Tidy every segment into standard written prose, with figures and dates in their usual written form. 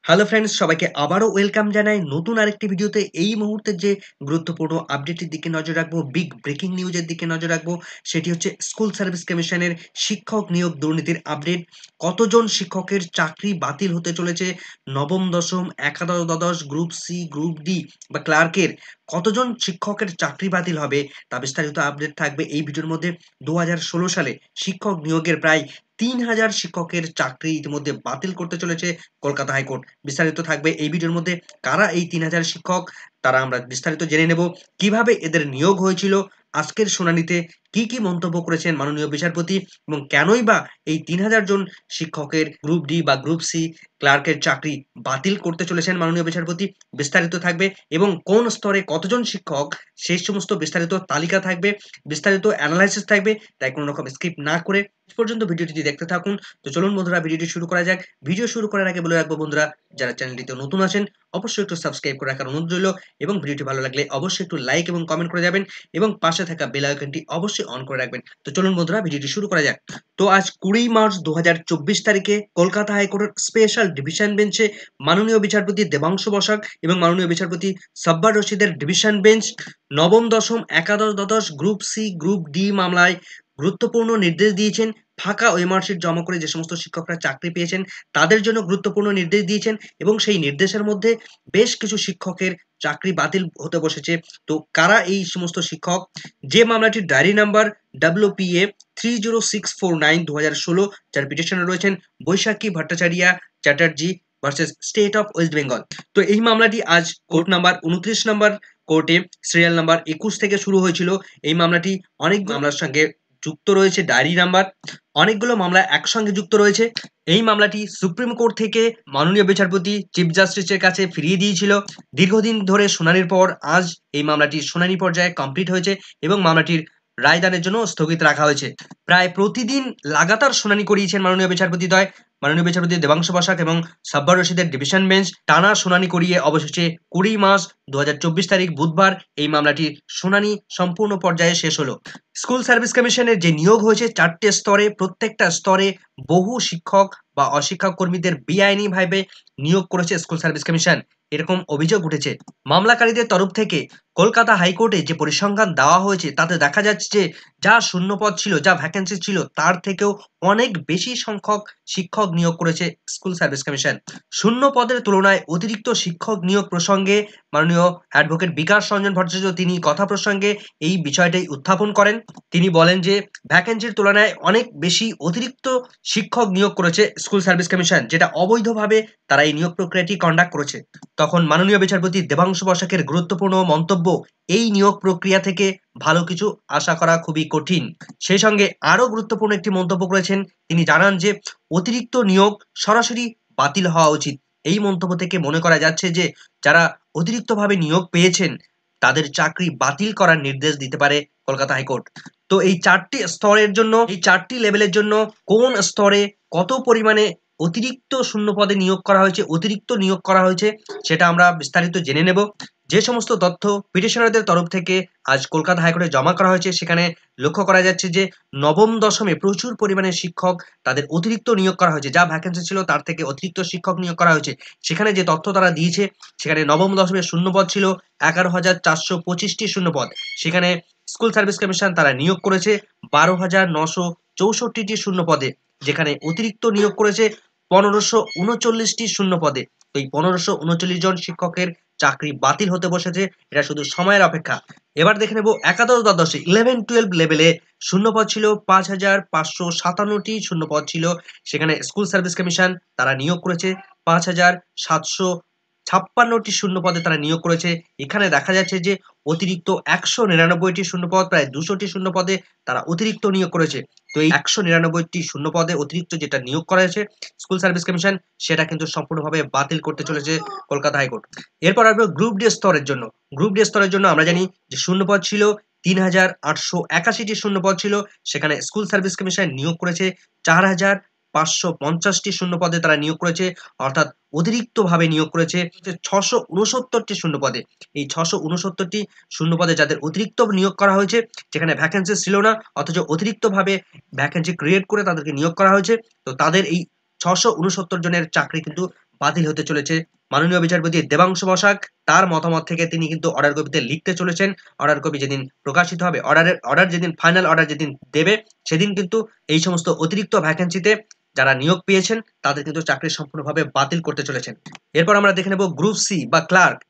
Hello friends, সবাইকে আবারও welcome জানাই নতুন আরেকটি ভিডিওতে। এই মুহূর্তে যে গুরুত্বপূর্ণ আপডেটের দিকে নজর রাখবো, বিগ ব্রেকিং নিউজের দিকে নজর রাখবো, সেটি হচ্ছে স্কুল সার্ভিস কমিশনের শিক্ষক নিয়োগ দুর্নীতির আপডেট। কতজন শিক্ষকের চাকরি বাতিল হতে চলেছে? নবম, দশম, একাদশ, দ্বাদশ, গ্রুপ সি, গ্রুপ ডি বা ক্লার্কের কতজন শিক্ষকের চাকরি বাতিল হবে তা বিস্তারিত আপডেট থাকবে এই ভিডিওর মধ্যে। 2016 সালে শিক্ষক নিয়োগের প্রায় 3000 শিক্ষকের চাকরি ইতিমধ্যে বাতিল করতে চলেছে কলকাতা হাইকোর্ট। বিস্তারিত থাকবে এই ভিডিওর মধ্যে। কারা এই 3000 শিক্ষক, তারা আমরা বিস্তারিত জেনে নেব। কিভাবে এদের নিয়োগ হয়েছিল, আজকের শুনানিতে কি কি মন্তব্য করেছেন মাননীয় বিচারপতি, এবং কেনই বা এই 3000 জন শিক্ষকের গ্রুপ ডি বা গ্রুপ সি ক্লার্কের চাকরি বাতিল করতে চলেছেন মাননীয় বিচারপতি, বিস্তারিত থাকবে। এবং কোন স্তরে কতজন শিক্ষক, সেই সমস্ত বিস্তারিত তালিকা থাকবে, বিস্তারিত অ্যানালাইসিস থাকবে। তাই কোনো রকম স্কিপ না করে শেষ পর্যন্ত ভিডিওটি দেখতে থাকুন। তো চলুন বন্ধুরা, ভিডিওটি শুরু করা যাক। ভিডিও শুরু করার আগে বলে রাখবো বন্ধুরা, যারা চ্যানেলটিতে নতুন আছেন অবশ্যই একটু সাবস্ক্রাইব করে রাখার অনুরোধ রইল, এবং ভিডিওটি ভালো লাগলে অবশ্যই একটু লাইক এবং কমেন্ট করে যাবেন, এবং পাশে থাকা বেল আইকনটি অবশ্যই অন করে রাখবেন। তো চলুন বন্ধুরা, ভিডিওটি শুরু করা যাক। তো আজ 20 মার্চ 2024 তারিখে কলকাতা হাইকোর্টের স্পেশাল ডিভিশন বেঞ্চে মাননীয় বিচারপতি দেবাংশু বসাক এবং মাননীয় বিচারপতি সাব্বার রশিদের ডিভিশন বেঞ্চ নবম, দশম, একাদশ, দ্বাদশ, গ্রুপ সি, গ্রুপ ডি মামলায় গুরুত্বপূর্ণ নির্দেশ দিয়েছেন। ফাঁকা ওএমআর শিট জমা করে যে সমস্ত শিক্ষকরা চাকরি পেয়েছেন তাদের জন্য গুরুত্বপূর্ণ নির্দেশ দিয়েছেন, এবং সেই নির্দেশের মধ্যে বেশ কিছু শিক্ষকের চাকরি বাতিল হতে বসেছে। তো কারা এই সমস্ত শিক্ষক? যে মামলাটির ডায়েরি নাম্বার WPA 30649/2016, যার পিটিশনে রয়েছেন Baishakhi Bhattacharya Chatterjee versus state of West Bengal. তো এই মামলাটি আজ কোর্ট নাম্বার 29 নম্বর কোর্টে সিরিয়াল নাম্বার 21 থেকে শুরু হয়েছিল। এই মামলাটি অনেক মামলার সঙ্গে যুক্ত রয়েছে, ডায়েরি নাম্বার অনেকগুলো মামলা একসঙ্গে যুক্ত রয়েছে। এই মামলাটি সুপ্রিম কোর্ট থেকে মাননীয় বিচারপতি চিফ জাস্টিসের কাছে ফিরিয়ে দিয়েছিল। দীর্ঘদিন ধরে শুনানির পর আজ এই মামলাটি শুনানি পর্যায়ে কমপ্লিট হয়েছে, এবং মামলাটির রায়দানের জন্য স্থগিত রাখা হয়েছে। প্রায় প্রতিদিন লাগাতার শুনানি করিয়েছেন মাননীয় বিচারপতিদ্বয়, মাননীয় বিচারপতি দেবাংশু বসাক এবং সাব্বার রশিদের ডিভিশন বেঞ্চ। টানা শুনানি করিয়ে অবশেষে 20 মার্চ 2024 তারিখ বুধবার এই মামলাটির শুনানি সম্পূর্ণ পর্যায়ে শেষ হলো। স্কুল সার্ভিস কমিশনের যে নিয়োগ হয়েছে 4টে স্তরে, প্রত্যেকটা স্তরে বহু শিক্ষক বা অশিক্ষক কর্মীদের বেআইনিভাবে নিয়োগ করেছে স্কুল সার্ভিস কমিশন, এরকম অভিযোগ উঠেছে। মামলাকারীদের তরফ থেকে কলকাতা হাইকোর্টে যে পরিসংখ্যান দেওয়া হয়েছে তাতে দেখা যাচ্ছে যে যা শূন্যপদ ছিল, যা ভ্যাকেন্সি ছিল, তার থেকেও অনেক বেশি সংখ্যক শিক্ষক নিয়োগ করেছে স্কুল সার্ভিস কমিশন। শূন্য পদের তুলনায় অতিরিক্ত শিক্ষক নিয়োগ প্রসঙ্গে মাননীয় অ্যাডভোকেট বিকাশ রঞ্জন ভট্টাচার্য তিনি কথা প্রসঙ্গে এই বিষয়টাই উত্থাপন করেন। তিনি বলেন যে ভ্যাকেন্সির তুলনায় অনেক বেশি অতিরিক্ত শিক্ষক নিয়োগ করেছে স্কুল সার্ভিস কমিশন, যেটা অবৈধভাবে তারা এই নিয়োগ প্রক্রিয়াটি কন্ডাক্ট করেছে। তখন মাননীয় বিচারপতি দেবাংশু বসাকের গুরুত্বপূর্ণ মন্তব্য, এই নিয়োগ প্রক্রিয়া থেকে ভালো কিছু আশা করা খুবই কঠিন। সেই সঙ্গে আরো গুরুত্বপূর্ণ একটি মন্তব্য করেছেন। তিনি জানান যে অতিরিক্ত নিয়োগ সরাসরি বাতিল হওয়া উচিত। এই মন্তব্য থেকে মনে করা যাচ্ছে যে যারা অতিরিক্তভাবে নিয়োগ পেয়েছেন তাদের চাকরি বাতিল করার নির্দেশ দিতে পারে কলকাতা হাইকোর্ট। তো এই 4টি স্তরের জন্য, এই 4টি লেভেলের জন্য কোন স্তরে কত পরিমাণে অতিরিক্ত শূন্য পদে নিয়োগ করা হয়েছে, অতিরিক্ত নিয়োগ করা হয়েছে, সেটা আমরা বিস্তারিত জেনে নেব। যে সমস্ত তথ্য পিটিশনারদের তরফ থেকে আজ কলকাতা হাইকোর্টে জমা করা হয়েছে, সেখানে লক্ষ্য করা যাচ্ছে যে নবম, দশমে প্রচুর পরিমাণে শিক্ষক তাদের অতিরিক্ত নিয়োগ করা হয়েছে, যা ভ্যাকেন্সি ছিল তার থেকে অতিরিক্ত শিক্ষক নিয়োগ করা হয়েছে। সেখানে যে তথ্য তারা দিয়েছে, সেখানে নবম, দশমের শূন্যপদ ছিল 11,425টি শূন্যপদ। সেখানে স্কুল সার্ভিস কমিশন তারা নিয়োগ করেছে 12,964টি শূন্য পদে, যেখানে অতিরিক্ত নিয়োগ করেছে 1539টি শূন্য পদে। এই 1539 জন শিক্ষকের চাকরি বাতিল হতে বসেছে, এটা শুধু সময়ের অপেক্ষা। এবার দেখে নেব একাদশ, দ্বাদশে 11-12 লেভেলে শূন্যপদ ছিল 5,557টি শূন্যপদ ছিল। সেখানে স্কুল সার্ভিস কমিশন তারা নিয়োগ করেছে 5,756টি শূন্যপদে তারা নিয়োগ করেছে। এখানে দেখা যাচ্ছে যে অতিরিক্ত 199টি শূন্যপদ, প্রায় 200টি শূন্যপদে তারা অতিরিক্ত নিয়োগ করেছে। তো এই 199টি শূন্যপদে অতিরিক্ত যেটা নিয়োগ করা হয়েছে স্কুল সার্ভিস কমিশন, সেটা কিন্তু সম্পূর্ণভাবে বাতিল করতে চলেছে কলকাতা হাইকোর্ট। এরপর আসবে গ্রুপ ডি স্তরের জন্য। গ্রুপ ডি স্তরের জন্য আমরা জানি যে শূন্যপদ ছিল 3,881টি শূন্যপদ ছিল। সেখানে স্কুল সার্ভিস কমিশন নিয়োগ করেছে 4,550টি শূন্যপদে তারা নিয়োগ করেছে, অর্থাৎ অতিরিক্তভাবে নিয়োগ করেছে 669টি শূন্যপদে। এই 669টি শূন্যপদে যাদের অতিরিক্ত নিয়োগ করা হয়েছে, যেখানে ভ্যাকেন্সি ছিল না, অথচ অতিরিক্তভাবে ভ্যাকেন্সি ক্রিয়েট করে তাদেরকে নিয়োগ করা হয়েছে। তো তাদের এই 669 জনের চাকরি কিন্তু বাতিল হতে চলেছে। মাননীয় বিচারপতি দেবাংশু বসাক তার মতামত থেকে তিনি কিন্তু অর্ডার কপিতে লিখতে চলেছেন। অর্ডার কপি যেদিন প্রকাশিত হবে, অর্ডার যেদিন ফাইনাল অর্ডার যেদিন দেবে, সেদিন কিন্তু এই সমস্ত অতিরিক্ত ভ্যাকেন্সিতে যারা নিয়োগ পেয়েছেন তাদের কিন্তু চাকরি সম্পূর্ণভাবে বাতিল করতে চলেছেন। এরপর আমরা দেখে নেব গ্রুপ সি বা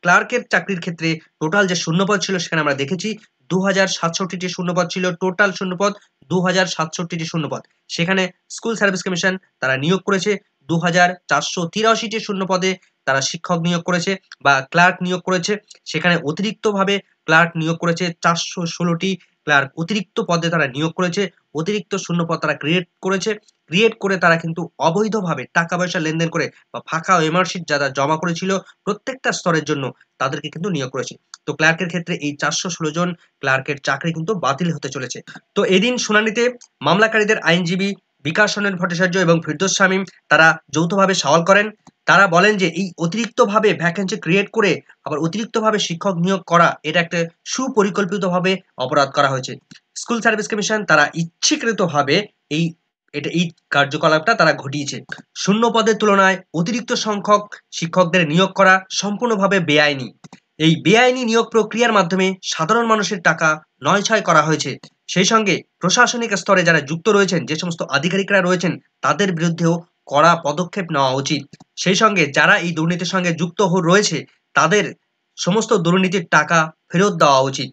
ক্লার্কের চাকরির ক্ষেত্রে টোটাল যে শূন্যপদ ছিল সেখানে আমরা দেখেছি 2067টি শূন্যপদ ছিল, টোটাল শূন্যপদ 2067টি শূন্যপদ। সেখানে স্কুল সার্ভিস কমিশন তারা নিয়োগ করেছে 2483টি শূন্যপদে, তারা শিক্ষক নিয়োগ করেছে বা ক্লার্ক নিয়োগ করেছে। সেখানে অতিরিক্তভাবে ক্লার্ক নিয়োগ করেছে 416টি ক্লার্ক অতিরিক্ত পদে তারা নিয়োগ করেছে। অতিরিক্ত শূন্যপদ তারা ক্রিয়েট করে তারা কিন্তু অবৈধভাবে টাকা পয়সা লেনদেন করে বা ফাঁকা ওএমআর শিট যারা জমা করেছিল প্রত্যেকটা স্তরের জন্য তাদেরকে কিন্তু নিয়োগ করেছে। তো ক্লার্কের ক্ষেত্রে এই 416 জন ক্লার্কের চাকরি কিন্তু বাতিল হতে চলেছে। তো এদিন শুনানিতে মামলাকারীদের আইনজীবী বিকাশ রঞ্জন ভট্টাচার্য এবং ফিরদৌস শামীম তারা যৌথভাবে সওয়াল করেন। তারা বলেন যে এই অতিরিক্তভাবে ভ্যাকেন্সি ক্রিয়েট করে আবার অতিরিক্তভাবে শিক্ষক নিয়োগ করা এটা একটা সুপরিকল্পিতভাবে অপরাধ করা হয়েছে। স্কুল সার্ভিস কমিশন তারা ইচ্ছাকৃতভাবে এই এই কার্যকলাপটা তারা ঘটিয়েছে। শূন্য পদের তুলনায় অতিরিক্ত সংখ্যক শিক্ষকদের নিয়োগ করা সম্পূর্ণভাবে বেআইনি। এই বেআইনি নিয়োগ প্রক্রিয়ার মাধ্যমে সাধারণ মানুষের টাকা নয়ছয় করা হয়েছে। সেই সঙ্গে প্রশাসনিক স্তরে যারা যুক্ত রয়েছেন, যে সমস্ত আধিকারিকরা রয়েছেন তাদের বিরুদ্ধেও কড়া পদক্ষেপ নেওয়া উচিত। সেই সঙ্গে যারা এই দুর্নীতির সঙ্গে যুক্ত রয়েছে তাদের সমস্ত দুর্নীতির টাকা ফেরত দেওয়া উচিত।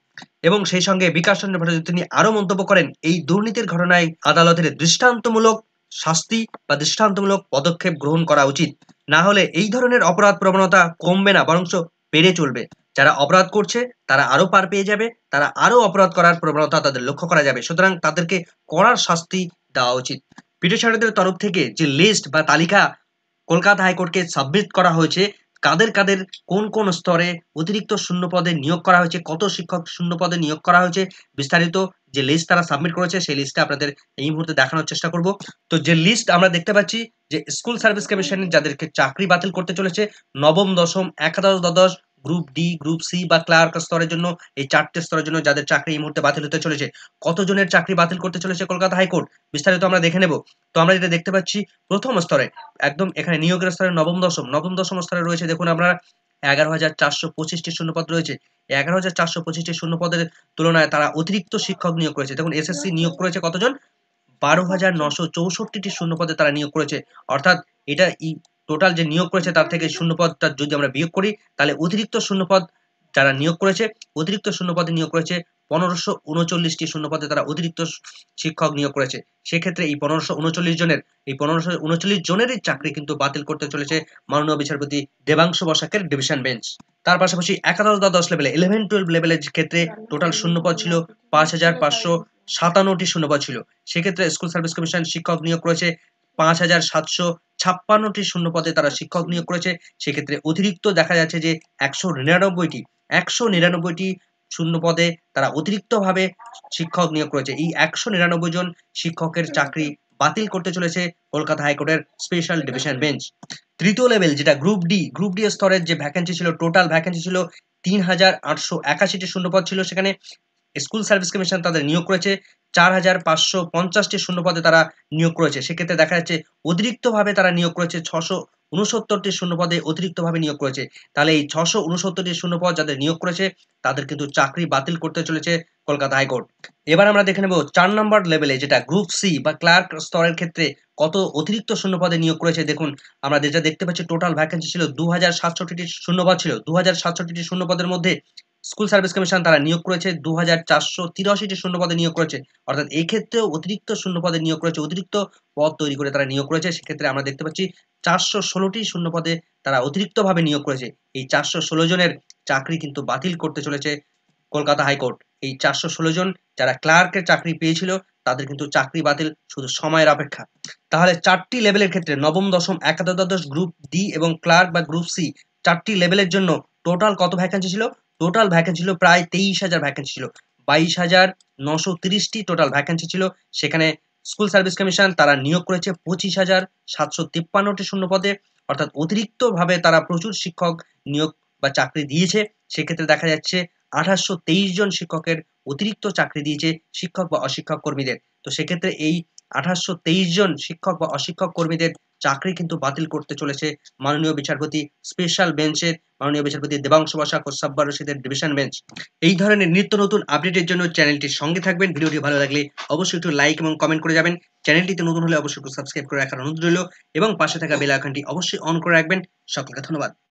এবং সেই সঙ্গে বিকাশ চন্দ্র ভট্টাচার্য তিনি আরো মন্তব্য করেন এই দুর্নীতির ঘটনায় আদালতের দৃষ্টান্তমূলক শাস্তি বা দৃষ্টান্তমূলক পদক্ষেপ গ্রহণ করা উচিত। না হলে এই ধরনের অপরাধ প্রবণতা কমবে না, বরঞ্চ বেড়ে চলবে। যারা অপরাধ করছে তারা আরো পার পেয়ে যাবে, তারা আরো অপরাধ করার প্রবণতা তাদের লক্ষ্য করা যাবে। সুতরাং তাদেরকে কড়া শাস্তি দেওয়া উচিত। পিটিশনারদের তরফ থেকে যে লিস্ট বা তালিকা কলকাতা হাইকোর্টকে সাবমিট করা হয়েছে, কাদের কোন স্তরে অতিরিক্ত শূন্য পদে নিয়োগ করা হয়েছে, কত শিক্ষক শূন্য পদে নিয়োগ করা হয়েছে, বিস্তারিত যে লিস্ট তারা সাবমিট করেছে সেই লিস্টটা আপনাদের এই মুহূর্তে দেখানোর চেষ্টা করব। তো যে লিস্ট আমরা দেখতে পাচ্ছি যে স্কুল সার্ভিস কমিশনের যাদেরকে চাকরি বাতিল করতে চলেছে, নবম, দশম, একাদশ, দ্বাদশ, গ্রুপ ডি, গ্রুপ সি বা ক্লার্ক স্তরের জন্য, এই 4টে স্তরের জন্য যাদের চাকরি এই মুহূর্তে বাতিল হতে চলেছে, কতজনের চাকরি বাতিল করতে চলেছে কলকাতা হাইকোর্ট, বিস্তারিত আমরা দেখে নেব। তো আমরা যেটা দেখতে পাচ্ছি প্রথম স্তরে একদম এখানে নিয়োগের স্তরে নবম দশম স্তরে রয়েছে, দেখুন আমরা 11,425টি শূন্যপদ রয়েছে। 11,425টি শূন্যপদের তুলনায় তারা অতিরিক্ত শিক্ষক নিয়োগ করেছে। দেখুন এসএসসি নিয়োগ করেছে কতজন, 12,964টি শূন্যপদে তারা নিয়োগ করেছে। অর্থাৎ এটা টোটাল যে নিয়োগ করেছে তার থেকে শূন্যপদটা যদি আমরা বিয়োগ করি তাহলে অতিরিক্ত শূন্যপদ যারা নিয়োগ করেছে, অতিরিক্ত শূন্যপদে নিয়োগ করেছে 1539টি শূন্যপদে তারা অতিরিক্ত শিক্ষক নিয়োগ করেছে। সেক্ষেত্রে এই 1539 জনেরই চাকরি কিন্তু বাতিল করতে চলেছে মাননীয় বিচারপতি দেবাংশু বসাকের ডিভিশন বেঞ্চ। তার পাশাপাশি একাদশ দ্বাদশ লেভেলে 11-12 লেভেলের ক্ষেত্রে টোটাল শূন্যপদ ছিল 5,557টি শূন্যপদ ছিল। সেক্ষেত্রে স্কুল সার্ভিস কমিশন শিক্ষক নিয়োগ করেছে 5,756টি শূন্যপদে তারা শিক্ষক নিয়োগ করেছে। সেক্ষেত্রে অতিরিক্ত দেখা যাচ্ছে যে 199টি শূন্যপদে তারা অতিরিক্তভাবে শিক্ষক নিয়োগ করেছে। এই 199 জন শিক্ষকের চাকরি বাতিল করতে চলেছে কলকাতা হাইকোর্টের স্পেশাল ডিভিশন বেঞ্চ। তৃতীয় লেভেল যেটা গ্রুপ ডি স্তরের যে ভ্যাকেন্সি ছিল, টোটাল ভ্যাকেন্সি ছিল 3,881টি শূন্যপদ ছিল। সেখানে স্কুল সার্ভিস কমিশন তাদের নিয়োগ করেছে 4,550টি শূন্যপদে তারা নিয়োগ করেছে। সেক্ষেত্রে দেখা যাচ্ছে অতিরিক্তভাবে তারা নিয়োগ করেছে 669টি শূন্যপদে অতিরিক্তভাবে নিয়োগ করেছে। তাহলে এই 669টি শূন্যপদ যাদের নিয়োগ করেছে তাদের কিন্তু চাকরি বাতিল করতে চলেছে কলকাতা হাইকোর্ট। এবার আমরা দেখে নেব 4 নম্বর লেভেলে যেটা গ্রুপ সি বা ক্লার্ক স্তরের ক্ষেত্রে কত অতিরিক্ত শূন্যপদে নিয়োগ করেছে। দেখুন আমরা যেটা দেখতে পাচ্ছি টোটাল ভ্যাকেন্সি ছিল 2,067টি শূন্যপদ ছিল। 2,067টি শূন্যপদের মধ্যে স্কুল সার্ভিস কমিশন তারা নিয়োগ করেছে 2,483টি শূন্যপদে নিয়োগ করেছে। অর্থাৎ এই ক্ষেত্রেও অতিরিক্ত শূন্যপদে নিয়োগ করেছে, অতিরিক্ত পদ তৈরি করে তারা নিয়োগ করেছে। সেক্ষেত্রে আমরা দেখতে পাচ্ছি 416টি শূন্যপদে তারা অতিরিক্তভাবে নিয়োগ করেছে। এই 416 জনের চাকরি কিন্তু বাতিল করতে চলেছে কলকাতা হাইকোর্ট। এই 416 জন যারা ক্লার্কের চাকরি পেয়েছিল তাদের কিন্তু চাকরি বাতিল, শুধু সময়ের অপেক্ষা। তাহলে 4টি লেভেলের ক্ষেত্রে নবম, দশম, একাদশ, দ্বাদশ, গ্রুপ ডি এবং ক্লার্ক বা গ্রুপ সি 4টি লেভেলের জন্য টোটাল কত ভ্যাকেন্সি ছিল? টোটাল ভ্যাকেন্সি ছিল প্রায় 23,000 ভ্যাকেন্সি ছিল। 22,930টি টোটাল ভ্যাকেন্সি ছিল। সেখানে স্কুল সার্ভিস কমিশন তারা নিয়োগ করেছে 25,753টি শূন্যপদে। অর্থাৎ অতিরিক্তভাবে তারা প্রচুর শিক্ষক নিয়োগ বা চাকরি দিয়েছে। সেক্ষেত্রে দেখা যাচ্ছে 2823 জন শিক্ষকের অতিরিক্ত চাকরি দিয়েছে শিক্ষক বা অশিক্ষক কর্মীদের। তো সেক্ষেত্রে এই 2823 জন শিক্ষক বা অশিক্ষক কর্মীদের চাকরি কিন্তু বাতিল করতে চলেছে মাননীয় বিচারপতি স্পেশাল বেঞ্চের মাননীয় বিচারপতি দেবাংশু বসাক ও সাব্বার রশিদের ডিভিশন বেঞ্চ। এই ধরনের নিত্য নতুন আপডেটের জন্য চ্যানেলটির সঙ্গে থাকবেন। ভিডিওটি ভালো লাগলে অবশ্যই একটু লাইক এবং কমেন্ট করে যাবেন। চ্যানেলটিতে নতুন হলে অবশ্যই একটু সাবস্ক্রাইব করে রাখার অনুরোধ রইল এবং পাশে থাকা বেল আইকনটি অবশ্যই অন করে রাখবেন। সকলকে ধন্যবাদ।